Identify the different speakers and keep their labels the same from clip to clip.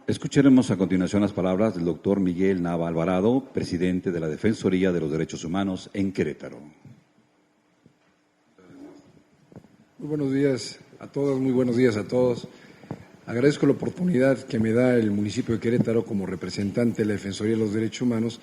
Speaker 1: Escucharemos a continuación las palabras del doctor Miguel Nava Alvarado, presidente de la Defensoría de los Derechos Humanos en Querétaro.
Speaker 2: Muy buenos días a todas, muy buenos días a todos. Agradezco la oportunidad que me da el municipio de Querétaro como representante de la Defensoría de los Derechos Humanos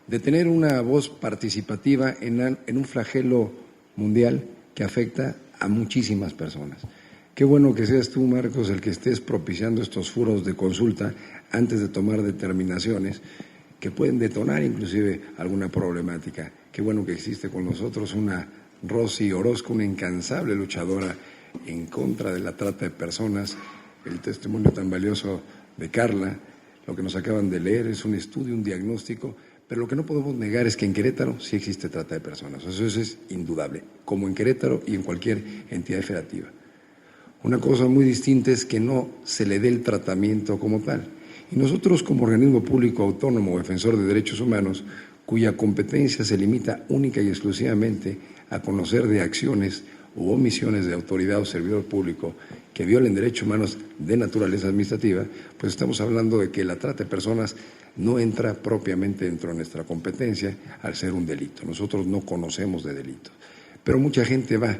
Speaker 2: de tener una voz participativa en un flagelo mundial que afecta a muchísimas personas. Qué bueno que seas tú, Marcos, el que estés propiciando estos foros de consulta antes de tomar determinaciones que pueden detonar inclusive alguna problemática. Qué bueno que existe con nosotros una Rosy Orozco, una incansable luchadora en contra de la trata de personas. El testimonio tan valioso de Carla, lo que nos acaban de leer, es un estudio, un diagnóstico, pero lo que no podemos negar es que en Querétaro sí existe trata de personas. Eso es indudable, como en Querétaro y en cualquier entidad federativa. Una cosa muy distinta es que no se le dé el tratamiento como tal. Y nosotros, como organismo público autónomo defensor de derechos humanos, cuya competencia se limita única y exclusivamente a conocer de acciones u omisiones de autoridad o servidor público que violen derechos humanos de naturaleza administrativa, pues estamos hablando de que la trata de personas no entra propiamente dentro de nuestra competencia al ser un delito. Nosotros no conocemos de delitos, pero mucha gente va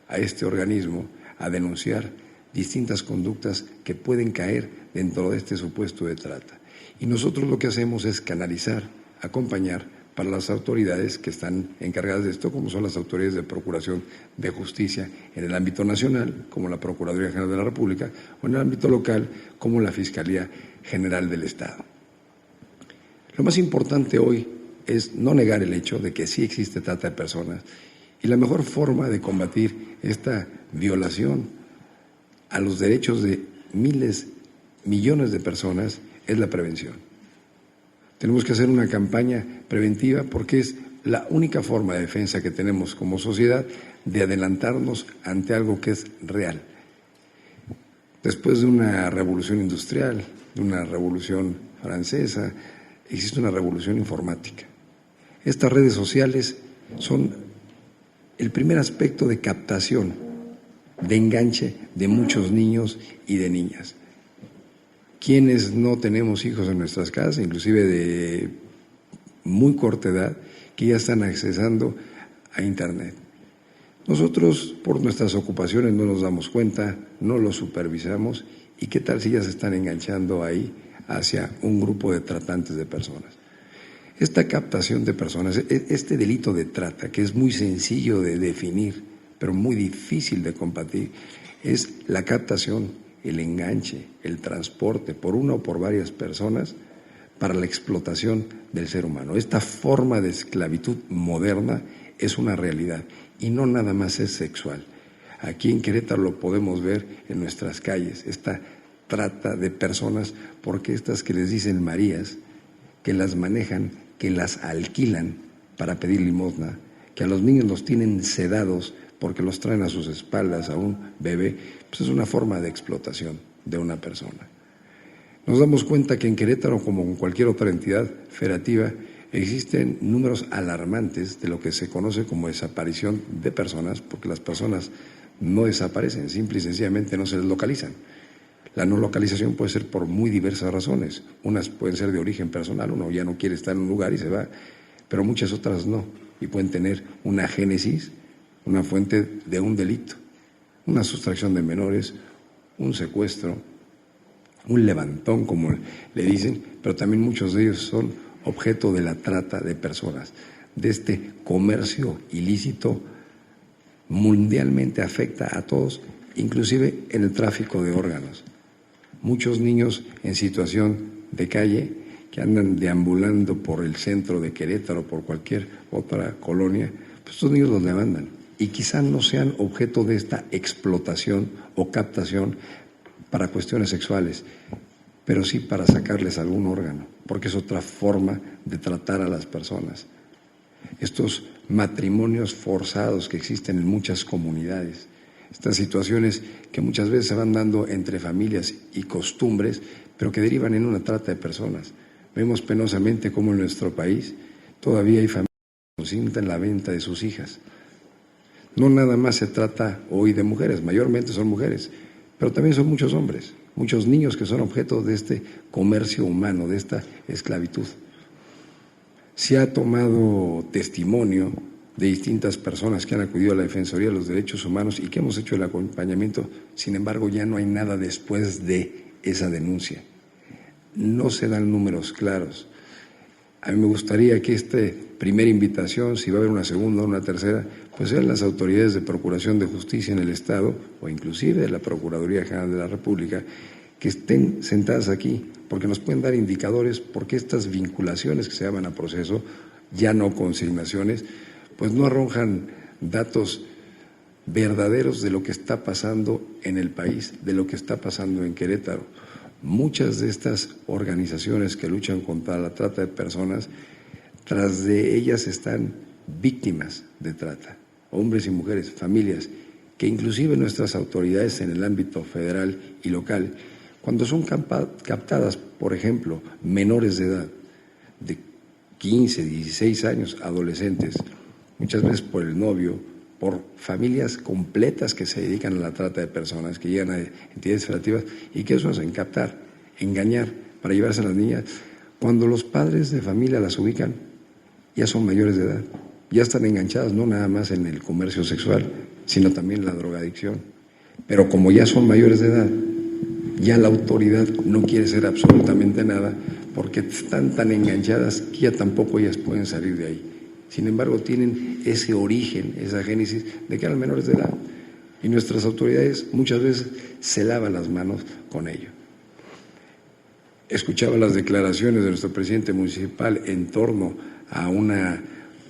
Speaker 2: a este organismo a denunciar distintas conductas que pueden caer dentro de este supuesto de trata. Y nosotros lo que hacemos es canalizar, acompañar para las autoridades que están encargadas de esto, como son las autoridades de Procuración de Justicia en el ámbito nacional, como la Procuraduría General de la República, o en el ámbito local, como la Fiscalía General del Estado. Lo más importante hoy es no negar el hecho de que sí existe trata de personas, y la mejor forma de combatir esta violación a los derechos de miles, millones de personas es la prevención. Tenemos que hacer una campaña preventiva porque es la única forma de defensa que tenemos como sociedad de adelantarnos ante algo que es real. Después de una revolución industrial, de una revolución francesa, existe una revolución informática. Estas redes sociales son el primer aspecto de captación, de enganche de muchos niños y de niñas. Quienes no tenemos hijos en nuestras casas, inclusive de muy corta edad, que ya están accesando a Internet. Nosotros, por nuestras ocupaciones, no nos damos cuenta, no lo supervisamos, y qué tal si ya se están enganchando ahí hacia un grupo de tratantes de personas. Esta captación de personas, este delito de trata, que es muy sencillo de definir, pero muy difícil de combatir, es la captación, el enganche, el transporte por una o por varias personas para la explotación del ser humano. Esta forma de esclavitud moderna es una realidad y no nada más es sexual. Aquí en Querétaro lo podemos ver en nuestras calles, esta trata de personas, porque estas que les dicen Marías, que las manejan, que las alquilan para pedir limosna, que a los niños los tienen sedados porque los traen a sus espaldas a un bebé, pues es una forma de explotación de una persona. Nos damos cuenta que en Querétaro, como en cualquier otra entidad federativa, existen números alarmantes de lo que se conoce como desaparición de personas, porque las personas no desaparecen, simple y sencillamente no se les localizan. La no localización puede ser por muy diversas razones. Unas pueden ser de origen personal, uno ya no quiere estar en un lugar y se va, pero muchas otras no, y pueden tener una génesis, una fuente de un delito, una sustracción de menores, un secuestro, un levantón, como le dicen, pero también muchos de ellos son objeto de la trata de personas, de este comercio ilícito mundialmente afecta a todos, inclusive en el tráfico de órganos. Muchos niños en situación de calle que andan deambulando por el centro de Querétaro, por cualquier otra colonia, pues estos niños los demandan y quizá no sean objeto de esta explotación o captación para cuestiones sexuales, pero sí para sacarles algún órgano, porque es otra forma de tratar a las personas. Estos matrimonios forzados que existen en muchas comunidades, estas situaciones que muchas veces se van dando entre familias y costumbres, pero que derivan en una trata de personas. Vemos penosamente cómo en nuestro país todavía hay familias que consienten la venta de sus hijas. No nada más se trata hoy de mujeres, mayormente son mujeres, pero también son muchos hombres muchos niños que son objeto de este comercio humano, de esta esclavitud. Se ha tomado testimonio de distintas personas que han acudido a la Defensoría de los Derechos Humanos y que hemos hecho el acompañamiento. Sin embargo, ya no hay nada después de esa denuncia. No se dan números claros. A mí me gustaría que esta primera invitación, si va a haber una segunda o una tercera, pues sean las autoridades de Procuración de Justicia en el Estado o inclusive de la Procuraduría General de la República que estén sentadas aquí, porque nos pueden dar indicadores porque estas vinculaciones que se llaman a proceso, ya no consignaciones, pues no arrojan datos verdaderos de lo que está pasando en el país, de lo que está pasando en Querétaro. Muchas de estas organizaciones que luchan contra la trata de personas, tras de ellas están víctimas de trata, hombres y mujeres, familias, que inclusive nuestras autoridades en el ámbito federal y local, cuando son captadas, por ejemplo, menores de edad, de 15, 16 años, adolescentes, muchas veces por el novio, por familias completas que se dedican a la trata de personas, que llegan a entidades federativas y que eso hacen captar, engañar para llevarse a las niñas. Cuando los padres de familia las ubican, ya son mayores de edad, ya están enganchadas no nada más en el comercio sexual, sino también en la drogadicción. Pero como ya son mayores de edad, ya la autoridad no quiere hacer absolutamente nada porque están tan enganchadas que ya tampoco ellas pueden salir de ahí. Sin embargo, tienen ese origen, esa génesis de que eran menores de edad. Y nuestras autoridades muchas veces se lavan las manos con ello. Escuchaba las declaraciones de nuestro presidente municipal en torno a una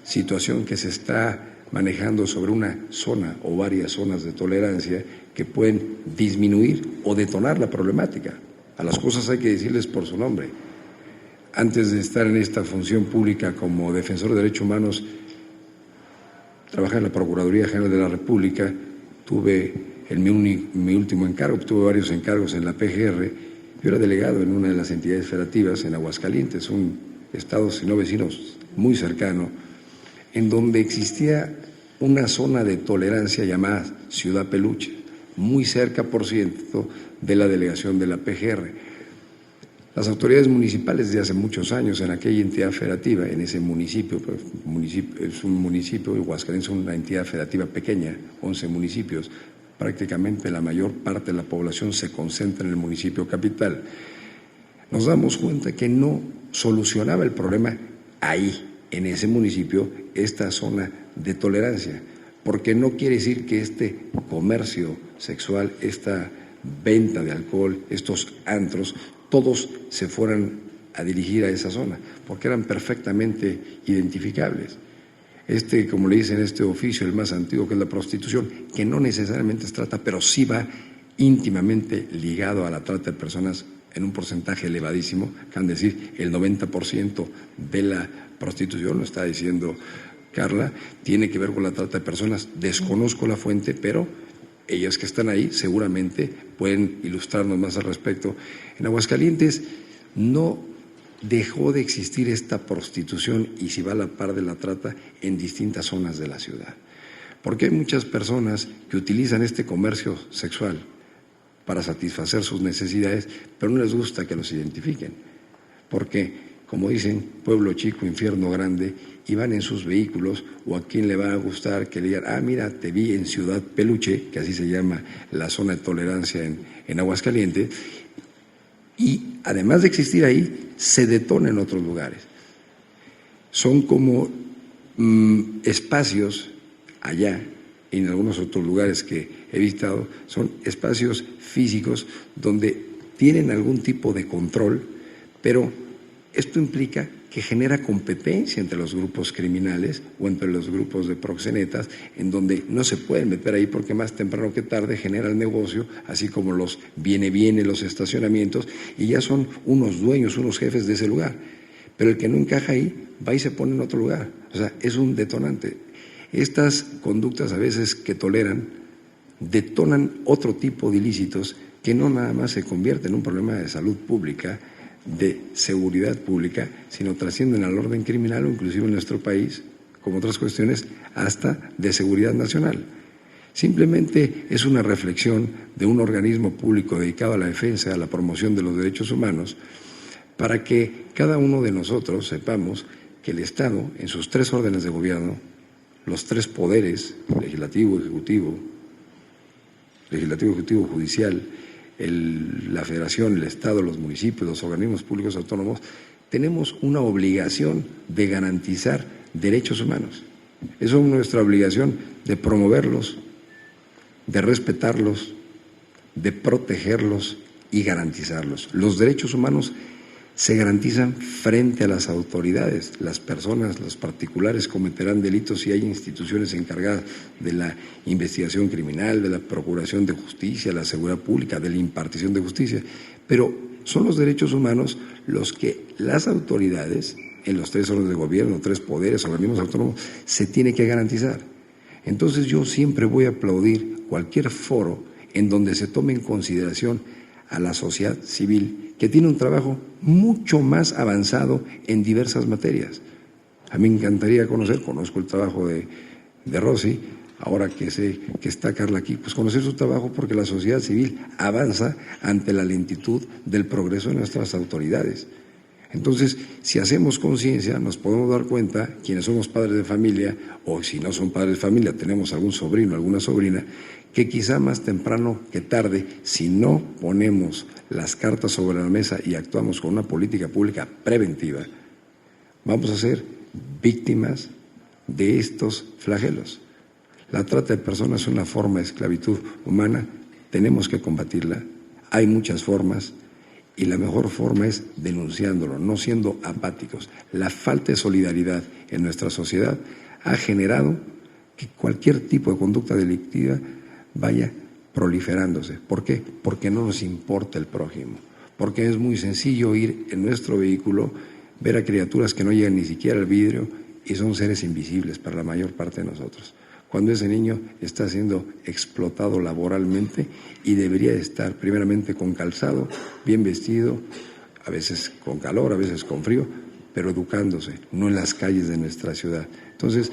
Speaker 2: situación que se está manejando sobre una zona o varias zonas de tolerancia que pueden disminuir o detonar la problemática. A las cosas hay que decirles por su nombre. Antes de estar en esta función pública como defensor de derechos humanos, trabajé en la Procuraduría General de la República, tuve mi último encargo, tuve varios encargos en la PGR. Yo era delegado en una de las entidades federativas en Aguascalientes, un estado, si no vecinos, muy cercano, en donde existía una zona de tolerancia llamada Ciudad Peluche, muy cerca, por cierto, de la delegación de la PGR. Las autoridades municipales de hace muchos años en aquella entidad federativa, en ese municipio, es un municipio, Aguascalientes es una entidad federativa pequeña, 11 municipios, prácticamente la mayor parte de la población se concentra en el municipio capital. Nos damos cuenta que no solucionaba el problema ahí, en ese municipio, esta zona de tolerancia, porque no quiere decir que este comercio sexual, esta venta de alcohol, estos antros, todos se fueran a dirigir a esa zona, porque eran perfectamente identificables. Como le dicen, este oficio, el más antiguo, que es la prostitución, que no necesariamente es trata, pero sí va íntimamente ligado a la trata de personas en un porcentaje elevadísimo, que han de decir el 90% de la prostitución, lo está diciendo Carla, tiene que ver con la trata de personas. Desconozco la fuente, pero ellas que están ahí seguramente pueden ilustrarnos más al respecto. En Aguascalientes no dejó de existir esta prostitución, y si va a la par de la trata, en distintas zonas de la ciudad. Porque hay muchas personas que utilizan este comercio sexual para satisfacer sus necesidades, pero no les gusta que los identifiquen. Porque, como dicen, pueblo chico, infierno grande, y van en sus vehículos, o a quién le va a gustar que le digan, ah, mira, te vi en Ciudad Peluche, que así se llama la zona de tolerancia en Aguascalientes, y además de existir ahí, se detona en otros lugares. Son como espacios allá, y en algunos otros lugares que he visitado, son espacios físicos donde tienen algún tipo de control, pero esto implica que genera competencia entre los grupos criminales o entre los grupos de proxenetas, en donde no se pueden meter ahí porque más temprano que tarde genera el negocio, así como los viene, los estacionamientos, y ya son unos dueños, unos jefes de ese lugar. Pero el que no encaja ahí, va y se pone en otro lugar. O sea, es un detonante. Estas conductas a veces que toleran, detonan otro tipo de ilícitos que no nada más se convierte en un problema de salud pública, de seguridad pública, sino trascienden al orden criminal o inclusive en nuestro país, como otras cuestiones, hasta de seguridad nacional. Simplemente es una reflexión de un organismo público dedicado a la defensa, a la promoción de los derechos humanos, para que cada uno de nosotros sepamos que el Estado, en sus 3 órdenes de gobierno, los 3 poderes, legislativo, ejecutivo, judicial, la Federación, el Estado, los municipios, los organismos públicos autónomos, tenemos una obligación de garantizar derechos humanos. Eso es nuestra obligación, de promoverlos, de respetarlos, de protegerlos y garantizarlos. Los derechos humanos se garantizan frente a las autoridades. Las personas, los particulares cometerán delitos si hay instituciones encargadas de la investigación criminal, de la procuración de justicia, la seguridad pública, de la impartición de justicia. Pero son los derechos humanos los que las autoridades, en los 3 órdenes de gobierno, 3 poderes, organismos autónomos, se tiene que garantizar. Entonces yo siempre voy a aplaudir cualquier foro en donde se tome en consideración a la sociedad civil, que tiene un trabajo mucho más avanzado en diversas materias. A mí me encantaría conozco el trabajo de Rosy, ahora que sé que está Carla aquí, pues conocer su trabajo, porque la sociedad civil avanza ante la lentitud del progreso de nuestras autoridades. Entonces, si hacemos conciencia, nos podemos dar cuenta, quienes somos padres de familia, o si no son padres de familia, tenemos algún sobrino, alguna sobrina, que quizá más temprano que tarde, si no ponemos las cartas sobre la mesa y actuamos con una política pública preventiva, vamos a ser víctimas de estos flagelos. La trata de personas es una forma de esclavitud humana, tenemos que combatirla, hay muchas formas, y la mejor forma es denunciándolo, no siendo apáticos. La falta de solidaridad en nuestra sociedad ha generado que cualquier tipo de conducta delictiva vaya proliferándose. ¿Por qué? Porque no nos importa el prójimo, porque es muy sencillo ir en nuestro vehículo, ver a criaturas que no llegan ni siquiera al vidrio y son seres invisibles para la mayor parte de nosotros. Cuando ese niño está siendo explotado laboralmente y debería estar primeramente con calzado, bien vestido, a veces con calor, a veces con frío, pero educándose, no en las calles de nuestra ciudad. Entonces,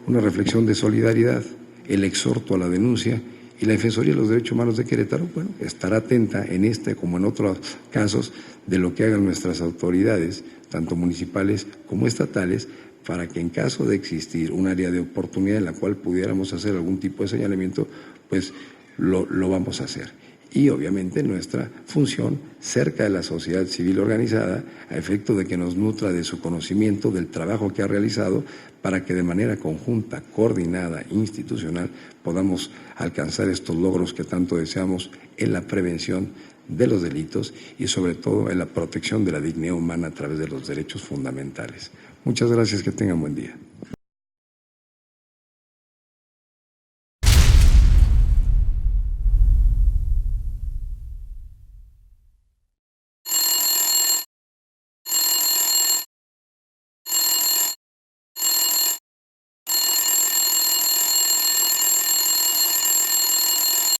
Speaker 2: una reflexión de solidaridad, el exhorto a la denuncia, y la Defensoría de los Derechos Humanos de Querétaro, bueno, estará atenta en este como en otros casos de lo que hagan nuestras autoridades, tanto municipales como estatales, para que en caso de existir un área de oportunidad en la cual pudiéramos hacer algún tipo de señalamiento, pues lo vamos a hacer. Y obviamente nuestra función cerca de la sociedad civil organizada, a efecto de que nos nutra de su conocimiento, del trabajo que ha realizado, para que de manera conjunta, coordinada, institucional, podamos alcanzar estos logros que tanto deseamos en la prevención de los delitos y sobre todo en la protección de la dignidad humana a través de los derechos fundamentales. Muchas gracias, que tengan buen día.